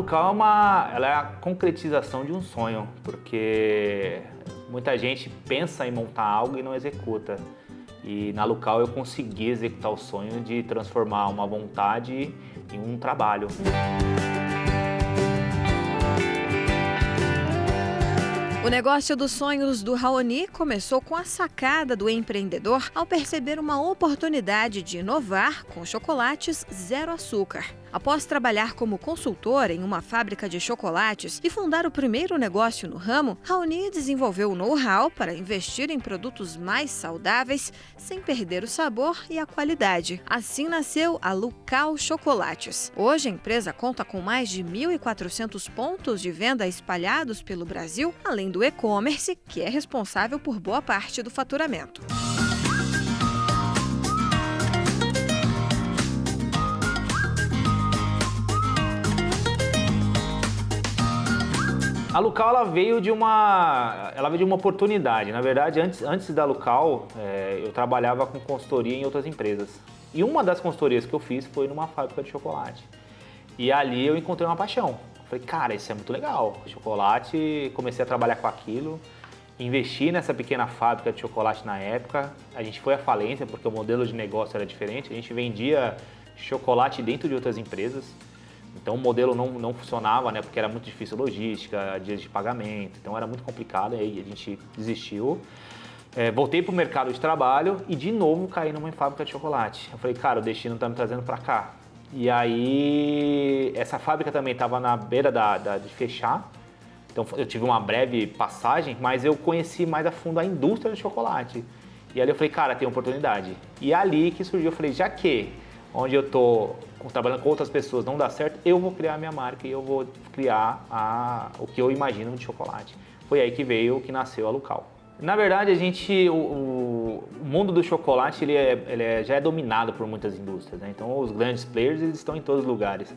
Lucal ela é a concretização de um sonho, porque muita gente pensa em montar algo e não executa. E na Lucal eu consegui executar o sonho de transformar uma vontade em um trabalho. O negócio dos sonhos do Raoni começou com a sacada do empreendedor ao perceber uma oportunidade de inovar com chocolates zero açúcar. Após trabalhar como consultor em uma fábrica de chocolates e fundar o primeiro negócio no ramo, Raoni desenvolveu o know-how para investir em produtos mais saudáveis sem perder o sabor e a qualidade. Assim nasceu a Lucal Chocolates. Hoje a empresa conta com mais de 1.400 pontos de venda espalhados pelo Brasil, além do e-commerce, que é responsável por boa parte do faturamento. A Lucal ela veio de uma oportunidade. Na verdade, antes da Lucal, eu trabalhava com consultoria em outras empresas. E uma das consultorias que eu fiz foi numa fábrica de chocolate. E ali eu encontrei uma paixão. Falei, cara, isso é muito legal. Chocolate, comecei a trabalhar com aquilo. Investi nessa pequena fábrica de chocolate na época. A gente foi à falência porque o modelo de negócio era diferente. A gente vendia chocolate dentro de outras empresas. Então o modelo não funcionava, né? Porque era muito difícil a logística, dias de pagamento. Então era muito complicado e aí a gente desistiu. Voltei para o mercado de trabalho e de novo caí numa fábrica de chocolate. Eu falei, cara, o destino está me trazendo para cá. E aí essa fábrica também estava na beira de fechar. Então eu tive uma breve passagem, mas eu conheci mais a fundo a indústria do chocolate. E ali eu falei, cara, tem oportunidade. E ali que surgiu, eu falei, já que onde eu estou trabalhando com outras pessoas não dá certo, eu vou criar a minha marca e eu vou criar o que eu imagino de chocolate. Foi aí que nasceu a Lucal. Na verdade, o mundo do chocolate já é dominado por muitas indústrias, né? Então os grandes players eles estão em todos os lugares.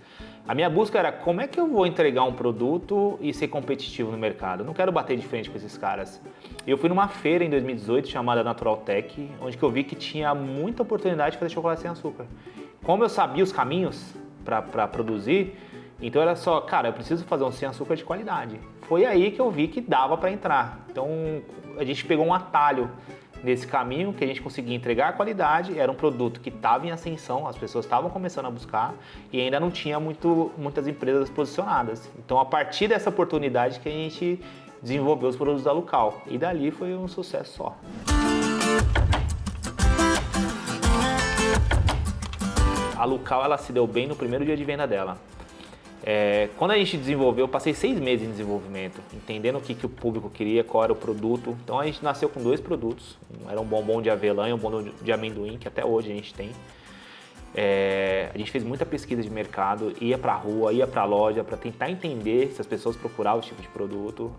A minha busca era como é que eu vou entregar um produto e ser competitivo no mercado. Eu não quero bater de frente com esses caras. Eu fui numa feira em 2018 chamada Natural Tech, onde que eu vi que tinha muita oportunidade de fazer chocolate sem açúcar. Como eu sabia os caminhos para produzir, então era só, cara, eu preciso fazer um sem açúcar de qualidade. Foi aí que eu vi que dava para entrar. Então a gente pegou um atalho nesse caminho que a gente conseguia entregar a qualidade, era um produto que estava em ascensão, as pessoas estavam começando a buscar e ainda não tinha muitas empresas posicionadas. Então a partir dessa oportunidade que a gente desenvolveu os produtos da Lucal e dali foi um sucesso só. A Lucal ela se deu bem no primeiro dia de venda dela. Quando a gente desenvolveu, eu passei 6 meses em desenvolvimento, entendendo o que o público queria, qual era o produto. Então a gente nasceu com 2 produtos, era um bombom de avelã e um bombom de amendoim, que até hoje a gente tem. A gente fez muita pesquisa de mercado, ia pra rua, ia pra loja, para tentar entender se as pessoas procuravam esse tipo de produto.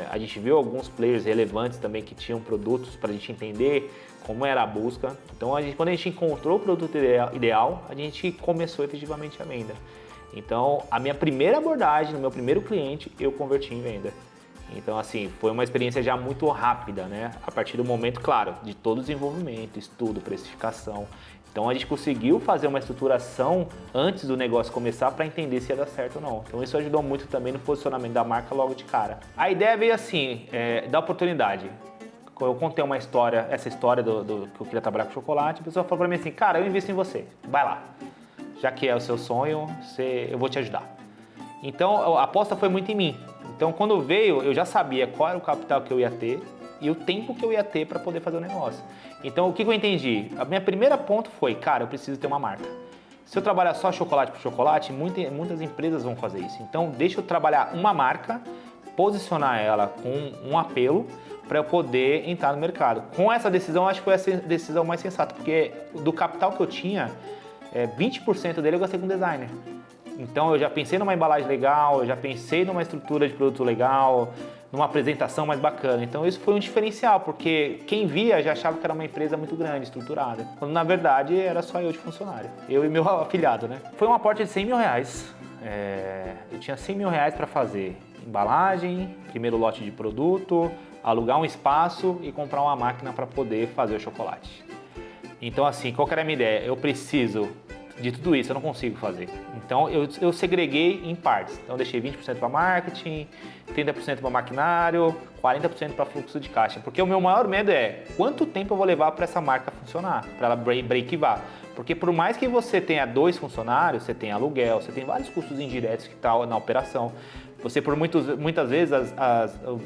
A gente viu alguns players relevantes também que tinham produtos para a gente entender como era a busca. Então quando a gente encontrou o produto ideal, a gente começou efetivamente a venda. Então, a minha primeira abordagem, no meu primeiro cliente, eu converti em venda. Então, assim, foi uma experiência já muito rápida, né? A partir do momento, claro, de todo o desenvolvimento, estudo, precificação. Então, a gente conseguiu fazer uma estruturação antes do negócio começar para entender se ia dar certo ou não. Então, isso ajudou muito também no posicionamento da marca logo de cara. A ideia veio assim, da oportunidade. Eu contei essa história que eu queria trabalhar com chocolate, a pessoa falou para mim assim, cara, eu invisto em você, vai lá. Já que é o seu sonho, eu vou te ajudar. Então, a aposta foi muito em mim. Então, quando veio, eu já sabia qual era o capital que eu ia ter e o tempo que eu ia ter para poder fazer o negócio. Então, o que eu entendi? A minha primeira ponto foi, cara, eu preciso ter uma marca. Se eu trabalhar só chocolate por chocolate, muitas empresas vão fazer isso. Então, deixa eu trabalhar uma marca, posicionar ela com um apelo para eu poder entrar no mercado. Com essa decisão, eu acho que foi essa decisão mais sensata, porque do capital que eu tinha, 20% dele eu gastei com designer. Então eu já pensei numa embalagem legal, eu já pensei numa estrutura de produto legal, numa apresentação mais bacana. Então isso foi um diferencial, porque quem via já achava que era uma empresa muito grande, estruturada. Quando na verdade era só eu de funcionário, eu e meu afilhado, né? Foi um aporte de 100 mil reais. Eu tinha 100 mil reais para fazer embalagem, primeiro lote de produto, alugar um espaço e comprar uma máquina para poder fazer o chocolate. Então assim, qual que era a minha ideia? Eu preciso de tudo isso, eu não consigo fazer. Então, eu segreguei em partes. Então, eu deixei 20% para marketing, 30% para maquinário, 40% para fluxo de caixa. Porque o meu maior medo é quanto tempo eu vou levar para essa marca funcionar, para ela break-even. Porque por mais que você tenha 2 funcionários, você tem aluguel, você tem vários custos indiretos que estão na operação. Você, por muitas vezes,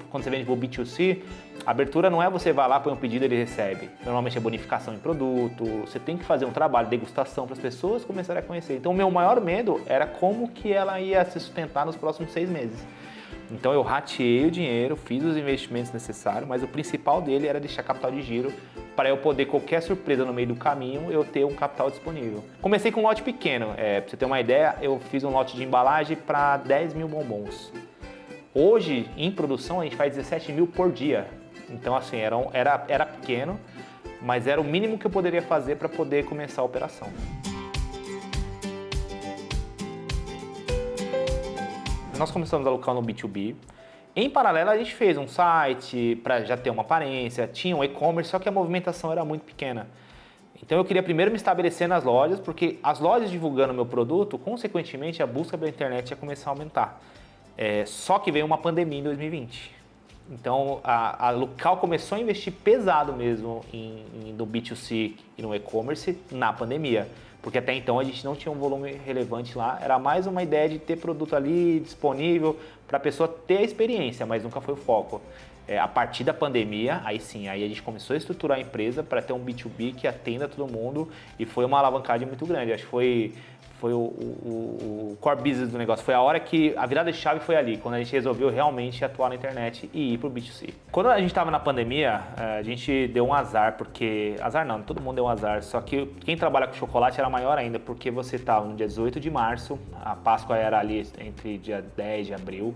quando você vende por B2C, a abertura não é você vai lá, põe um pedido e ele recebe. Normalmente é bonificação em produto, você tem que fazer um trabalho de degustação para as pessoas começarem a conhecer. Então, o meu maior medo era como que ela ia se sustentar nos próximos 6 meses. Então, eu rateei o dinheiro, fiz os investimentos necessários, mas o principal dele era deixar capital de giro para eu poder, qualquer surpresa no meio do caminho, eu ter um capital disponível. Comecei com um lote pequeno, para você ter uma ideia, eu fiz um lote de embalagem para 10 mil bombons. Hoje, em produção, a gente faz 17 mil por dia. Então, assim, era pequeno, mas era o mínimo que eu poderia fazer para poder começar a operação. Nós começamos a alocar no B2B. Em paralelo, a gente fez um site para já ter uma aparência, tinha um e-commerce, só que a movimentação era muito pequena. Então, eu queria primeiro me estabelecer nas lojas, porque as lojas divulgando o meu produto, consequentemente, a busca pela internet ia começar a aumentar. Só que veio uma pandemia em 2020. Então, a Local começou a investir pesado mesmo no B2C e no e-commerce na pandemia. Porque até então a gente não tinha um volume relevante lá, era mais uma ideia de ter produto ali disponível para a pessoa ter a experiência, mas nunca foi o foco. A partir da pandemia, aí sim, aí a gente começou a estruturar a empresa para ter um B2B que atenda todo mundo e foi uma alavancagem muito grande. Acho que foi o core business do negócio. Foi a hora que a virada de chave foi ali, quando a gente resolveu realmente atuar na internet e ir pro B2C. Quando a gente estava na pandemia, a gente deu um azar, porque... Azar não, todo mundo deu um azar, só que quem trabalha com chocolate era maior ainda, porque você estava no dia 18 de março, a Páscoa era ali entre dia 10 de abril,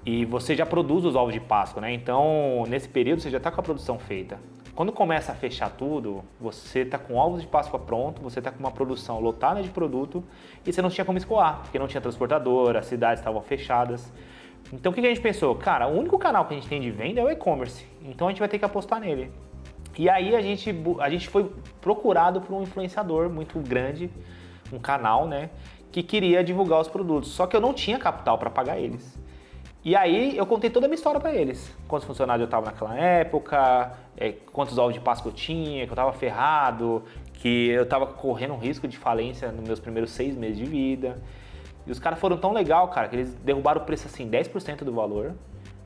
e você já produz os ovos de Páscoa, né? Então, nesse período, você já está com a produção feita. Quando começa a fechar tudo, você está com ovos de Páscoa pronto, você está com uma produção lotada de produto e você não tinha como escoar, porque não tinha transportadora, as cidades estavam fechadas. Então, o que a gente pensou? Cara, o único canal que a gente tem de venda é o e-commerce, então a gente vai ter que apostar nele. E aí a gente foi procurado por um influenciador muito grande, um canal, né, que queria divulgar os produtos, só que eu não tinha capital para pagar eles. E aí eu contei toda a minha história para eles. Quantos funcionários eu estava naquela época, quantos ovos de Páscoa eu tinha, que eu estava ferrado, que eu estava correndo um risco de falência nos meus primeiros 6 meses de vida. E os caras foram tão legal, cara, que eles derrubaram o preço assim, 10% do valor.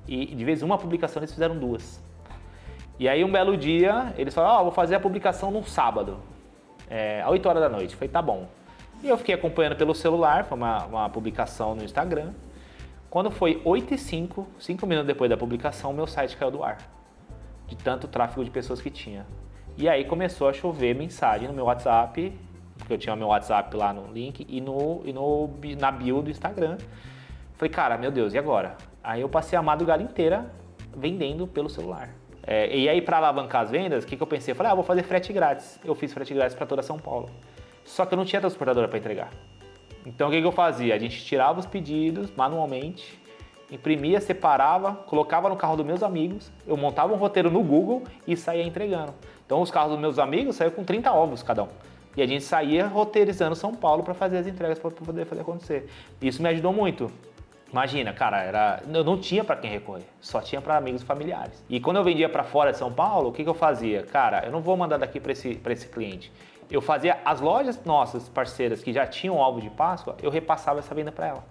E de vez em uma publicação eles fizeram 2. E aí um belo dia eles falaram, vou fazer a publicação num sábado, às 8 horas da noite. Eu falei, tá bom. E eu fiquei acompanhando pelo celular, foi uma publicação no Instagram. Quando foi 8h05, 5 minutos depois da publicação, meu site caiu do ar, de tanto tráfego de pessoas que tinha. E aí começou a chover mensagem no meu WhatsApp, porque eu tinha meu WhatsApp lá no link, e na bio do Instagram. Falei, cara, meu Deus, e agora? Aí eu passei a madrugada inteira vendendo pelo celular. E aí, para alavancar as vendas, o que eu pensei? Eu falei, vou fazer frete grátis. Eu fiz frete grátis para toda São Paulo. Só que eu não tinha transportadora para entregar. Então, o que eu fazia? A gente tirava os pedidos manualmente, imprimia, separava, colocava no carro dos meus amigos, eu montava um roteiro no Google e saía entregando. Então, os carros dos meus amigos saíam com 30 ovos cada um. E a gente saía roteirizando São Paulo para fazer as entregas, para poder fazer acontecer. Isso me ajudou muito. Imagina, cara, eu não tinha para quem recorrer, só tinha para amigos e familiares. E quando eu vendia para fora de São Paulo, o que eu fazia? Cara, eu não vou mandar daqui para esse cliente. Eu fazia as lojas nossas parceiras que já tinham ovos de Páscoa, eu repassava essa venda para ela.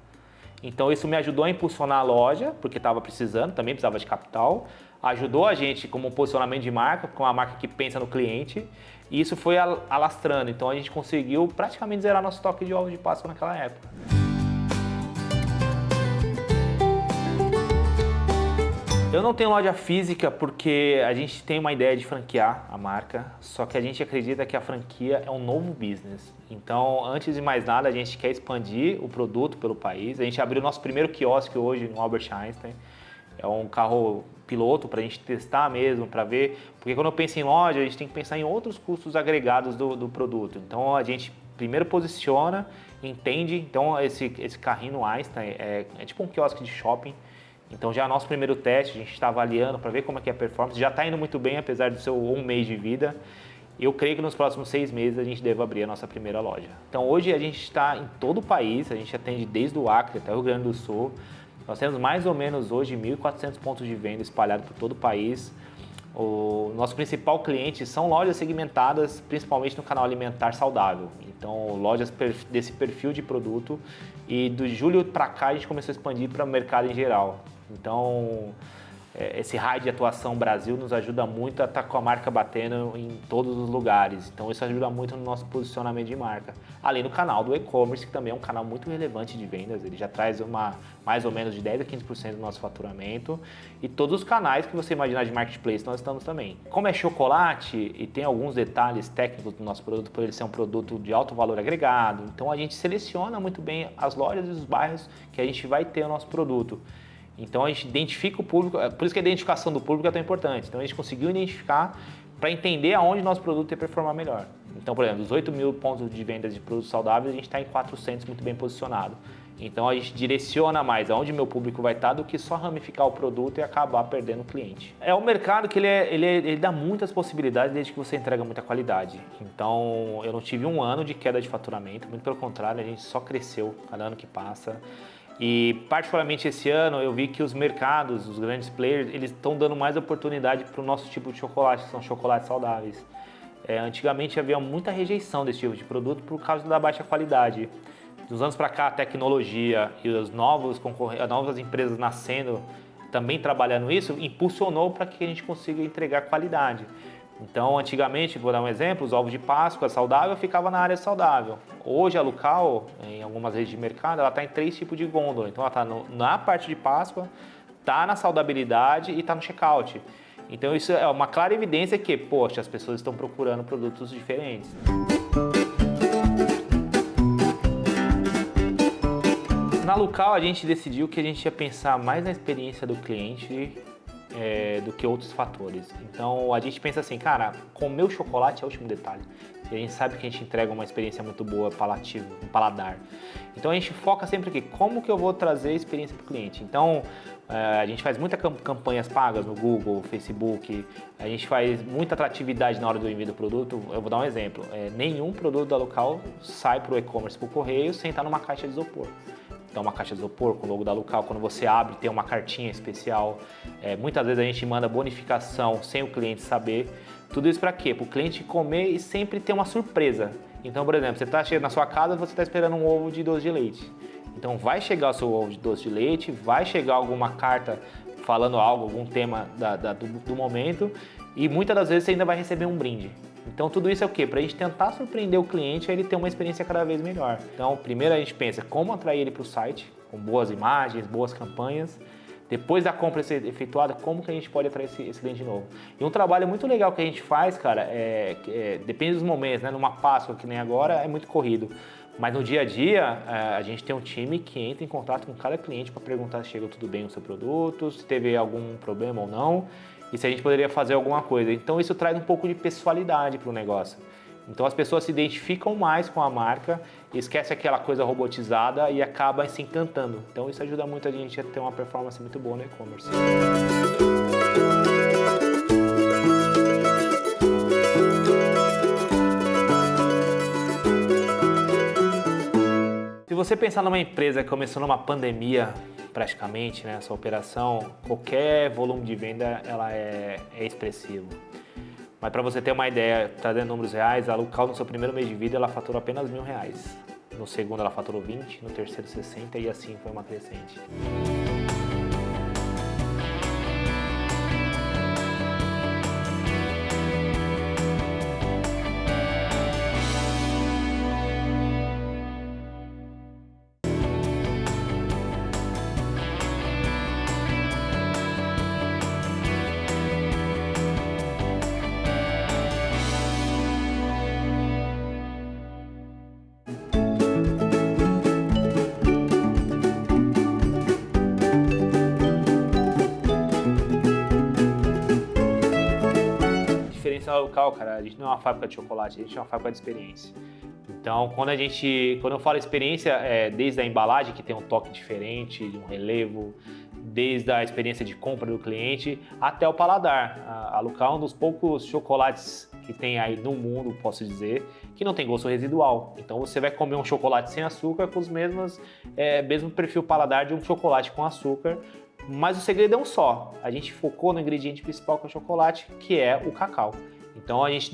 Então isso me ajudou a impulsionar a loja, porque estava precisando, também precisava de capital. Ajudou a gente como um posicionamento de marca, com uma marca que pensa no cliente. E isso foi alastrando. Então a gente conseguiu praticamente zerar nosso estoque de ovos de Páscoa naquela época. Eu não tenho loja física porque a gente tem uma ideia de franquear a marca, só que a gente acredita que a franquia é um novo business. Então, antes de mais nada, a gente quer expandir o produto pelo país. A gente abriu o nosso primeiro quiosque hoje no Albert Einstein. É um carro piloto para a gente testar mesmo, para ver. Porque quando eu penso em loja, a gente tem que pensar em outros custos agregados do produto. Então, a gente primeiro posiciona, entende. Então, esse carrinho no Einstein é tipo um quiosque de shopping. Então já é nosso primeiro teste, a gente está avaliando para ver como é que é a performance, já está indo muito bem apesar do seu 1 mês de vida. Eu creio que nos próximos 6 meses a gente deve abrir a nossa primeira loja. Então hoje a gente está em todo o país, a gente atende desde o Acre até o Rio Grande do Sul. Nós temos mais ou menos hoje 1.400 pontos de venda espalhados por todo o país. O nosso principal cliente são lojas segmentadas, principalmente no canal alimentar saudável. Então, lojas desse perfil de produto. E do julho para cá a gente começou a expandir para o mercado em geral. Então, esse raio de atuação Brasil nos ajuda muito a estar com a marca batendo em todos os lugares. Então, isso ajuda muito no nosso posicionamento de marca. Além do canal do e-commerce, que também é um canal muito relevante de vendas. Ele já traz mais ou menos de 10% a 15% do nosso faturamento. E todos os canais que você imaginar de marketplace, nós estamos também. Como é chocolate e tem alguns detalhes técnicos do nosso produto, por ele ser um produto de alto valor agregado, então a gente seleciona muito bem as lojas e os bairros que a gente vai ter o nosso produto. Então a gente identifica o público, por isso que a identificação do público é tão importante. Então a gente conseguiu identificar para entender aonde nosso produto ia performar melhor. Então, por exemplo, dos 8.000 pontos de vendas de produtos saudáveis, a gente está em 400 muito bem posicionado. Então a gente direciona mais aonde meu público vai estar do que só ramificar o produto e acabar perdendo o cliente. É um mercado que ele dá muitas possibilidades desde que você entrega muita qualidade. Então eu não tive um ano de queda de faturamento, muito pelo contrário, a gente só cresceu cada ano que passa. E particularmente esse ano eu vi que os mercados, os grandes players, eles estão dando mais oportunidade para o nosso tipo de chocolate, que são chocolates saudáveis. Antigamente havia muita rejeição desse tipo de produto por causa da baixa qualidade. Dos anos para cá, a tecnologia e as novas empresas nascendo, também trabalhando isso, impulsionou para que a gente consiga entregar qualidade. Então, antigamente, vou dar um exemplo, os ovos de Páscoa saudável ficava na área saudável. Hoje, a Lucal, em algumas redes de mercado, ela está em 3 tipos de gôndola. Então, ela está na parte de Páscoa, está na saudabilidade e está no checkout. Então, isso é uma clara evidência que, poxa, as pessoas estão procurando produtos diferentes. Na Lucal, a gente decidiu que a gente ia pensar mais na experiência do cliente do que outros fatores. Então, a gente pensa assim, cara, comer o chocolate é o último detalhe. E a gente sabe que a gente entrega uma experiência muito boa, palativa, um paladar. Então, a gente foca sempre aqui, como que eu vou trazer a experiência para o cliente? Então, a gente faz muitas campanhas pagas no Google, Facebook, a gente faz muita atratividade na hora do envio do produto. Eu vou dar um exemplo, nenhum produto da Lucal sai para o e-commerce, para o correio, sem estar numa caixa de isopor. Então, uma caixa de isopor com o logo da Lucal, quando você abre, tem uma cartinha especial. Muitas vezes a gente manda bonificação sem o cliente saber. Tudo isso para quê? Para o cliente comer e sempre ter uma surpresa. Então, por exemplo, você está chegando na sua casa e você está esperando um ovo de doce de leite. Então, vai chegar o seu ovo de doce de leite, vai chegar alguma carta falando algo, algum tema do momento e muitas das vezes você ainda vai receber um brinde. Então tudo isso é o quê? Para a gente tentar surpreender o cliente a ele ter uma experiência cada vez melhor. Então primeiro a gente pensa como atrair ele para o site, com boas imagens, boas campanhas. Depois da compra ser efetuada, como que a gente pode atrair esse cliente de novo? E um trabalho muito legal que a gente faz, cara, depende dos momentos, né? Numa Páscoa que nem agora é muito corrido. Mas no dia a dia, a gente tem um time que entra em contato com cada cliente para perguntar se chegou tudo bem o seu produto, se teve algum problema ou não. E se a gente poderia fazer alguma coisa. Então isso traz um pouco de pessoalidade para o negócio. Então as pessoas se identificam mais com a marca, esquece aquela coisa robotizada e acaba se encantando. Então isso ajuda muito a gente a ter uma performance muito boa no e-commerce. Se você pensar numa empresa que começou numa pandemia, praticamente, né, essa operação, qualquer volume de venda ela é expressivo. Mas para você ter uma ideia, trazendo números reais, a Lucal no seu primeiro mês de vida ela faturou apenas R$1.000. No segundo ela faturou 20, no terceiro 60 e assim foi uma crescente. Local, cara, a gente não é uma fábrica de chocolate, a gente é uma fábrica de experiência. Então, quando eu falo experiência, desde a embalagem, que tem um toque diferente, um relevo, desde a experiência de compra do cliente até o paladar. A Alucal é um dos poucos chocolates que tem aí no mundo, posso dizer, que não tem gosto residual. Então você vai comer um chocolate sem açúcar com os mesmo perfil paladar de um chocolate com açúcar, mas o segredo é um só. A gente focou no ingrediente principal que é o chocolate, que é o cacau. Então a gente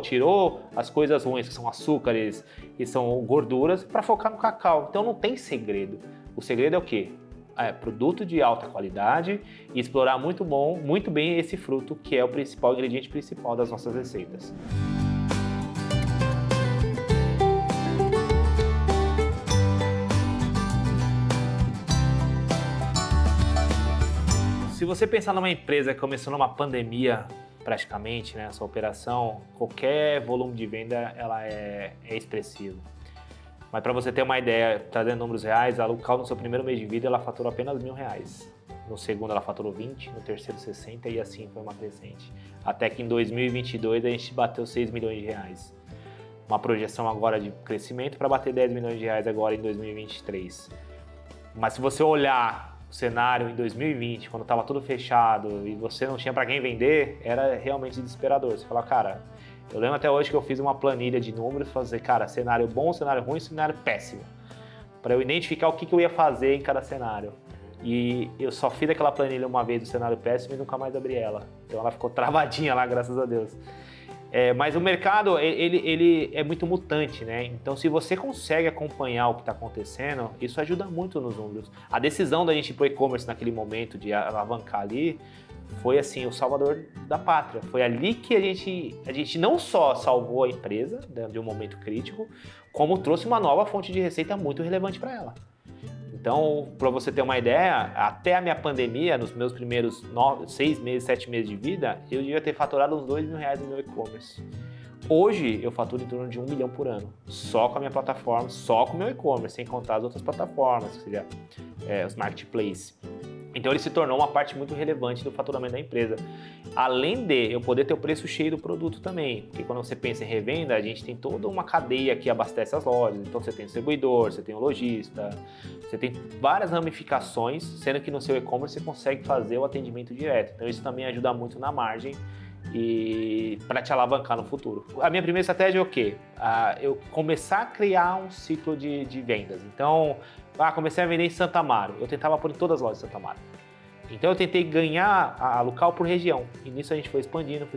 tirou as coisas ruins, que são açúcares e são gorduras, para focar no cacau. Então não tem segredo. O segredo é o quê? É produto de alta qualidade e explorar muito bem esse fruto, que é o ingrediente principal das nossas receitas. Se você pensar numa empresa que começou numa pandemia, praticamente, né, a sua operação, qualquer volume de venda ela é expressivo. Mas para você ter uma ideia, trazendo números reais, a Alucal no seu primeiro mês de vida ela faturou apenas R$1.000. No segundo ela faturou 20, no terceiro 60 e assim foi uma crescente. Até que em 2022 a gente bateu 6 milhões de reais. Uma projeção agora de crescimento para bater 10 milhões de reais agora em 2023. Mas se você olhar o cenário em 2020, quando estava tudo fechado e você não tinha para quem vender, era realmente desesperador. Você fala, cara, eu lembro até hoje que eu fiz uma planilha de números, fazer, cara, cenário bom, cenário ruim, cenário péssimo, para eu identificar o que eu ia fazer em cada cenário. E eu só fiz aquela planilha uma vez do cenário péssimo e nunca mais abri ela. Então ela ficou travadinha lá, graças a Deus. Mas o mercado, ele é muito mutante, né? Então se você consegue acompanhar o que está acontecendo, isso ajuda muito nos números. A decisão da gente ir para o e-commerce naquele momento, de alavancar ali, foi assim, o salvador da pátria. Foi ali que a gente não só salvou a empresa, né, de um momento crítico, como trouxe uma nova fonte de receita muito relevante para ela. Então, para você ter uma ideia, até a minha pandemia, nos meus primeiros 6 meses, 7 meses de vida, eu devia ter faturado uns R$2.000 no meu e-commerce. Hoje, eu faturo em torno de 1 milhão por ano, só com a minha plataforma, só com o meu e-commerce, sem contar as outras plataformas, que seja os marketplaces. Então ele se tornou uma parte muito relevante do faturamento da empresa. Além de eu poder ter o preço cheio do produto também, porque quando você pensa em revenda, a gente tem toda uma cadeia que abastece as lojas. Então você tem o distribuidor, você tem o lojista, você tem várias ramificações, sendo que no seu e-commerce você consegue fazer o atendimento direto. Então isso também ajuda muito na margem e para te alavancar no futuro. A minha primeira estratégia é o quê? Eu começar a criar um ciclo de vendas. Então, comecei a vender em Santo Amaro. Eu tentava pôr em todas as lojas de Santo Amaro. Então eu tentei ganhar a Alucal por região. E nisso a gente foi expandindo.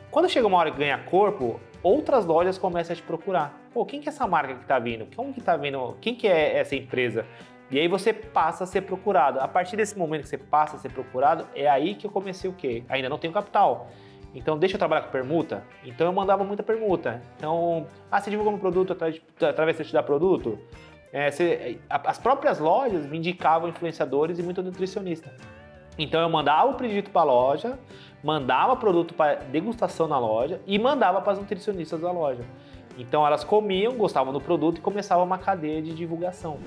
Quando chega uma hora que ganha corpo, outras lojas começam a te procurar. Pô, quem que é essa marca que tá vindo? Como que tá vindo? Quem que é essa empresa? E aí você passa a ser procurado. A partir desse momento que você passa a ser procurado, é aí que eu comecei o quê? Ainda não tenho capital. Então deixa eu trabalhar com permuta. Então eu mandava muita permuta. Então, você divulga um produto através de te dar produto? As próprias lojas me indicavam influenciadores e muito nutricionista. Então eu mandava o pedido para a loja, mandava produto para degustação na loja e mandava para as nutricionistas da loja. Então elas comiam, gostavam do produto e começava uma cadeia de divulgação.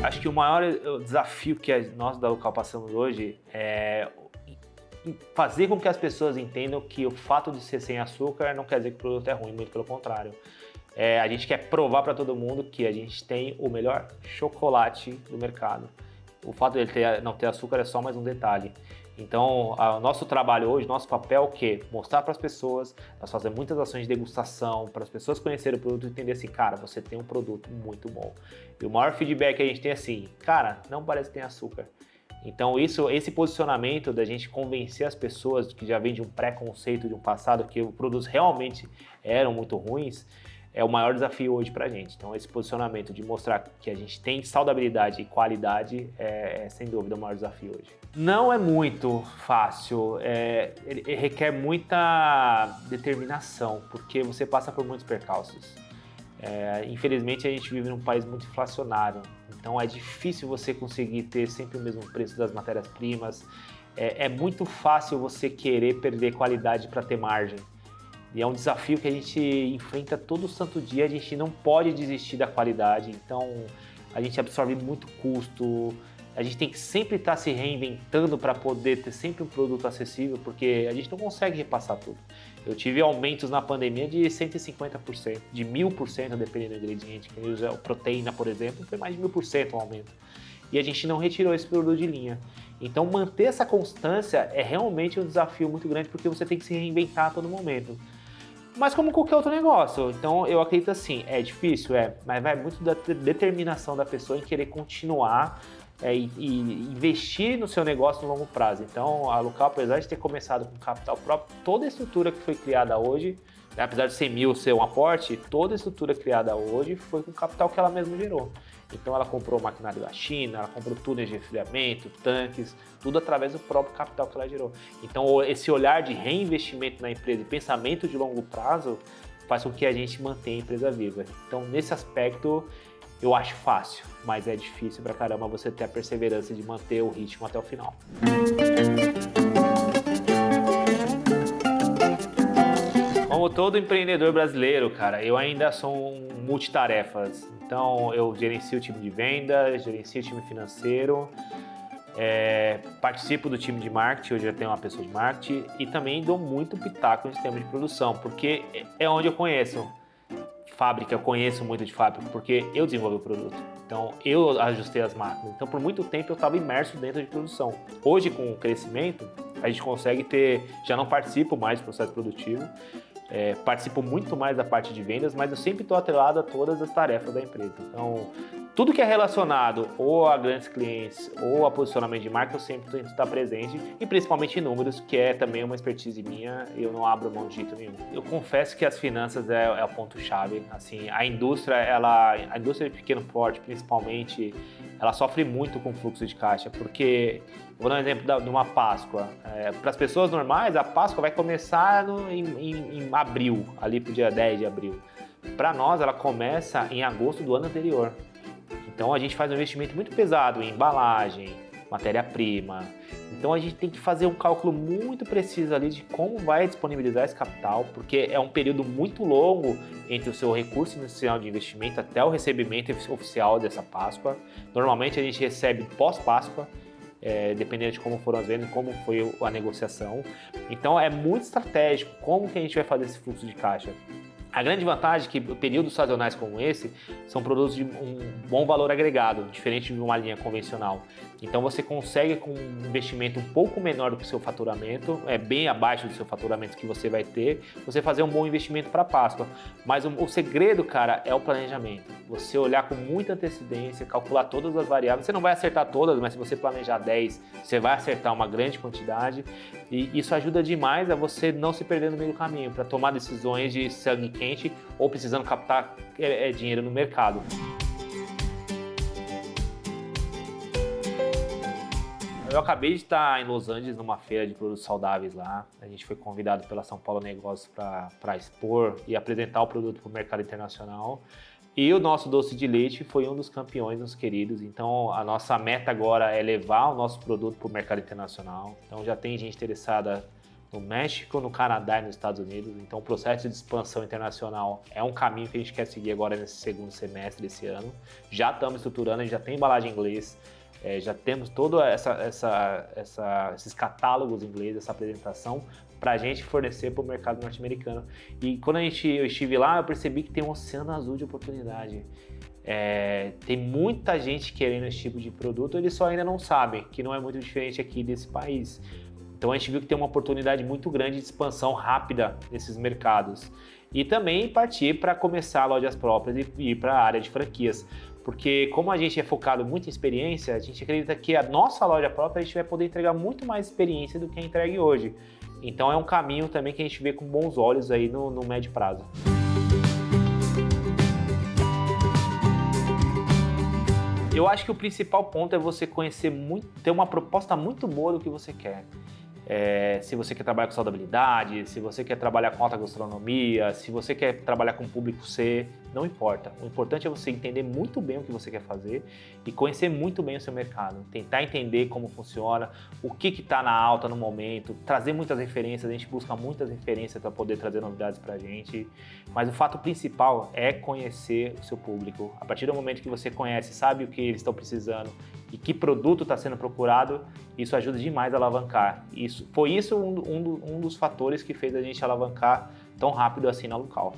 Acho que o maior desafio que nós da Alucal passamos hoje é fazer com que as pessoas entendam que o fato de ser sem açúcar não quer dizer que o produto é ruim, muito pelo contrário. A gente quer provar para todo mundo que a gente tem o melhor chocolate do mercado. O fato de ele não ter açúcar é só mais um detalhe. Então, o nosso trabalho hoje, nosso papel é o quê? Mostrar para as pessoas, nós fazemos muitas ações de degustação, para as pessoas conhecerem o produto e entenderem assim, cara, você tem um produto muito bom. E o maior feedback que a gente tem é assim, cara, não parece que tem açúcar. Então esse posicionamento da gente convencer as pessoas que já vem de um preconceito de um passado que os produtos realmente eram muito ruins, é o maior desafio hoje pra gente. Então esse posicionamento de mostrar que a gente tem saudabilidade e qualidade é sem dúvida o maior desafio hoje. Não é muito fácil, ele requer muita determinação, porque você passa por muitos percalços. Infelizmente a gente vive num país muito inflacionário, então é difícil você conseguir ter sempre o mesmo preço das matérias-primas, é muito fácil você querer perder qualidade para ter margem. E é um desafio que a gente enfrenta todo santo dia, a gente não pode desistir da qualidade, então a gente absorve muito custo, A gente tem que sempre estar se reinventando para poder ter sempre um produto acessível, porque a gente não consegue repassar tudo. Eu tive aumentos na pandemia de 150%, de 1000%, dependendo do ingrediente. Quem usa proteína, por exemplo, foi mais de 1000% o aumento. E a gente não retirou esse produto de linha. Então, manter essa constância é realmente um desafio muito grande, porque você tem que se reinventar a todo momento. Mas como qualquer outro negócio. Então, eu acredito assim, é difícil, mas vai muito da determinação da pessoa em querer continuar e investir no seu negócio no longo prazo. Então, a Alucal, apesar de ter começado com capital próprio, toda a estrutura que foi criada hoje, apesar de 100 mil ser um aporte, toda a estrutura criada hoje foi com o capital que ela mesma gerou. Então ela comprou maquinário da China, ela comprou túneis de resfriamento, tanques, tudo através do próprio capital que ela gerou. Então esse olhar de reinvestimento na empresa e pensamento de longo prazo faz com que a gente mantenha a empresa viva. Então nesse aspecto eu acho fácil, mas é difícil pra caramba você ter a perseverança de manter o ritmo até o final. Como todo empreendedor brasileiro, cara, eu ainda sou um multitarefas. Então, eu gerencio o time de vendas, gerencio o time financeiro, participo do time de marketing, hoje já tenho uma pessoa de marketing, e também dou muito pitaco no sistema de produção, porque é onde eu conheço fábrica, eu conheço muito de fábrica, porque eu desenvolvi o produto. Então, eu ajustei as máquinas. Então, por muito tempo, eu estava imerso dentro de produção. Hoje, com o crescimento, a gente consegue já não participo mais do processo produtivo, participo muito mais da parte de vendas, mas eu sempre estou atrelado a todas as tarefas da empresa. Então, tudo que é relacionado ou a grandes clientes ou a posicionamento de marca, eu sempre tento estar presente, e principalmente em números, que é também uma expertise minha, eu não abro mão de jeito nenhum. Eu confesso que as finanças é o ponto-chave. Assim, a indústria de pequeno porte, principalmente, ela sofre muito com o fluxo de caixa, porque, vou dar um exemplo de uma Páscoa. Para as pessoas normais, a Páscoa vai começar em abril, ali para o dia 10 de abril. Para nós, ela começa em agosto do ano anterior. Então, a gente faz um investimento muito pesado em embalagem, matéria-prima. Então, a gente tem que fazer um cálculo muito preciso ali de como vai disponibilizar esse capital, porque é um período muito longo entre o seu recurso inicial de investimento até o recebimento oficial dessa Páscoa. Normalmente, a gente recebe pós-Páscoa, dependendo de como foram as vendas, como foi a negociação. Então, é muito estratégico como que a gente vai fazer esse fluxo de caixa. A grande vantagem é que períodos sazonais como esse são produtos de um bom valor agregado, diferente de uma linha convencional. Então você consegue, com um investimento um pouco menor do que o seu faturamento, bem abaixo do seu faturamento que você vai ter, você fazer um bom investimento para a Páscoa. Mas o segredo, cara, é o planejamento. Você olhar com muita antecedência, calcular todas as variáveis. Você não vai acertar todas, mas se você planejar 10, você vai acertar uma grande quantidade. E isso ajuda demais a você não se perder no meio do caminho, para tomar decisões de sangue quente ou precisando captar dinheiro no mercado. Eu acabei de estar em Los Angeles numa feira de produtos saudáveis lá. A gente foi convidado pela São Paulo Negócios para expor e apresentar o produto para o mercado internacional. E o nosso doce de leite foi um dos campeões, nos queridos. Então, a nossa meta agora é levar o nosso produto para o mercado internacional. Então, já tem gente interessada no México, no Canadá e nos Estados Unidos. Então, o processo de expansão internacional é um caminho que a gente quer seguir agora nesse segundo semestre desse ano. Já estamos estruturando, a gente já tem embalagem em inglês, já temos todos esses catálogos em inglês, essa apresentação, para a gente fornecer para o mercado norte-americano. E quando eu estive lá, eu percebi que tem um oceano azul de oportunidade. Tem muita gente querendo esse tipo de produto, eles só ainda não sabem, que não é muito diferente aqui desse país. Então a gente viu que tem uma oportunidade muito grande de expansão rápida nesses mercados. E também partir para começar lojas próprias e ir para a área de franquias. Porque como a gente é focado muito em experiência, a gente acredita que a nossa loja própria a gente vai poder entregar muito mais experiência do que é entregue hoje. Então é um caminho também que a gente vê com bons olhos aí no médio prazo. Eu acho que o principal ponto é você conhecer muito, ter uma proposta muito boa do que você quer. Se você quer trabalhar com saudabilidade, se você quer trabalhar com alta gastronomia, se você quer trabalhar com público C, não importa. O importante é você entender muito bem o que você quer fazer e conhecer muito bem o seu mercado. Tentar entender como funciona, o que está na alta no momento, trazer muitas referências, a gente busca muitas referências para poder trazer novidades para a gente. Mas o fato principal é conhecer o seu público. A partir do momento que você conhece, sabe o que eles estão precisando e que produto está sendo procurado, isso ajuda demais a alavancar. Foi isso um dos fatores que fez a gente alavancar tão rápido assim na Lucal.